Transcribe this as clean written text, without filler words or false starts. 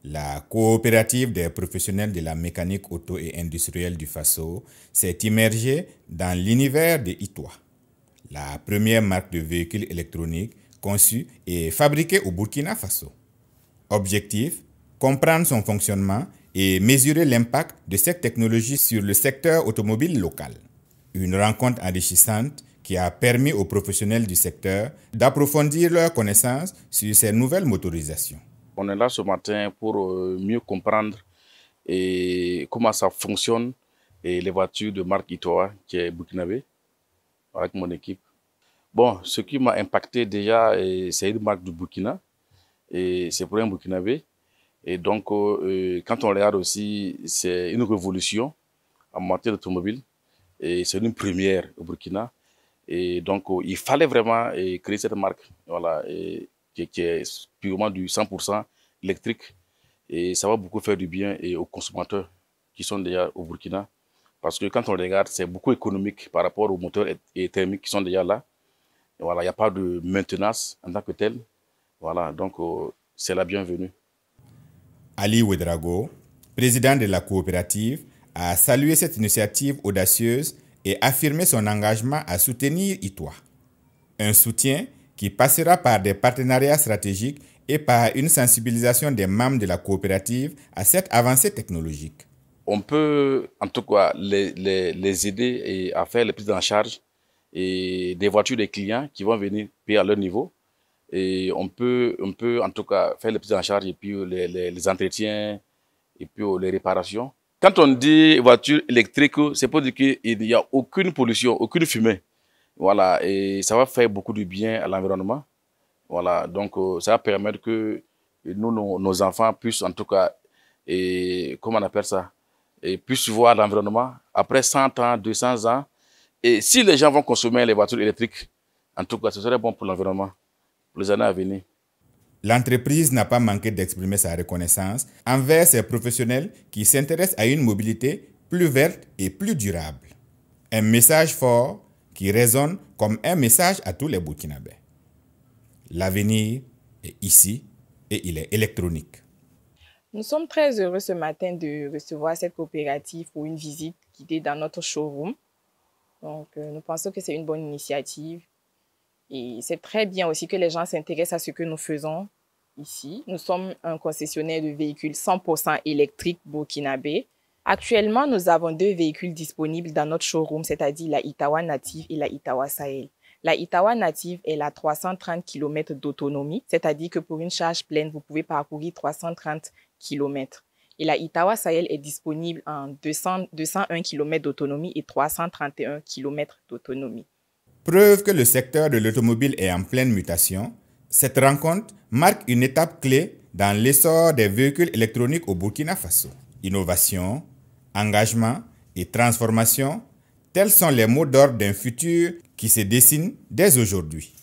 La coopérative des professionnels de la mécanique auto et industrielle du Faso s'est immergée dans l'univers de Itoa, la première marque de véhicules électroniques conçue et fabriquée au Burkina Faso. Objectif, comprendre son fonctionnement et mesurer l'impact de cette technologie sur le secteur automobile local. Une rencontre enrichissante qui a permis aux professionnels du secteur d'approfondir leurs connaissances sur ces nouvelles motorisations. On est là ce matin pour mieux comprendre comment ça fonctionne et les voitures de marque Itoa qui est burkinabé avec mon équipe. Bon, ce qui m'a impacté déjà, c'est une marque du Burkina et c'est pour un burkinabé. Et donc, quand on regarde aussi, c'est une révolution en matière d'automobile et c'est une première au Burkina. Et donc, il fallait vraiment créer cette marque, voilà, qui est purement du 100% électrique. Et ça va beaucoup faire du bien aux consommateurs qui sont déjà au Burkina. Parce que quand on regarde, c'est beaucoup économique par rapport aux moteurs et thermiques qui sont déjà là. Et voilà, il n'y a pas de maintenance en tant que tel. Voilà, donc c'est la bienvenue. Ali Ouedraogo, président de la coopérative, a salué cette initiative audacieuse et affirmé son engagement à soutenir Itoa. Un soutien qui passera par des partenariats stratégiques et par une sensibilisation des membres de la coopérative à cette avancée technologique. On peut en tout cas les aider à faire les prises en charge et des voitures des clients qui vont venir payer à leur niveau. Et on peut en tout cas faire les prises en charge et puis les entretiens et puis les réparations. Quand on dit voiture électrique, c'est pour dire qu'il n'y a aucune pollution, aucune fumée. Voilà, et ça va faire beaucoup de bien à l'environnement. Voilà, donc ça va permettre que nous, nos enfants puissent en tout cas, comment on appelle ça, et puissent voir l'environnement après 100 ans, 200 ans. Et si les gens vont consommer les voitures électriques, en tout cas, ce serait bon pour l'environnement, pour les années à venir. L'entreprise n'a pas manqué d'exprimer sa reconnaissance envers ses professionnels qui s'intéressent à une mobilité plus verte et plus durable. Un message fort qui résonne comme un message à tous les Burkinabés. L'avenir est ici et il est électronique. Nous sommes très heureux ce matin de recevoir cette coopérative pour une visite guidée dans notre showroom. Donc, nous pensons que c'est une bonne initiative. Et c'est très bien aussi que les gens s'intéressent à ce que nous faisons ici. Nous sommes un concessionnaire de véhicules 100% électriques burkinabé. Actuellement, nous avons 2 véhicules disponibles dans notre showroom, c'est-à-dire la Itawa Native et la Itawa Sahel. La Itawa Native est à 330 km d'autonomie, c'est-à-dire que pour une charge pleine, vous pouvez parcourir 330 km. Et la Itawa Sahel est disponible en 201 km d'autonomie et 331 km d'autonomie. Preuve que le secteur de l'automobile est en pleine mutation, cette rencontre marque une étape clé dans l'essor des véhicules électroniques au Burkina Faso. Innovation, engagement et transformation, tels sont les mots d'ordre d'un futur qui se dessine dès aujourd'hui.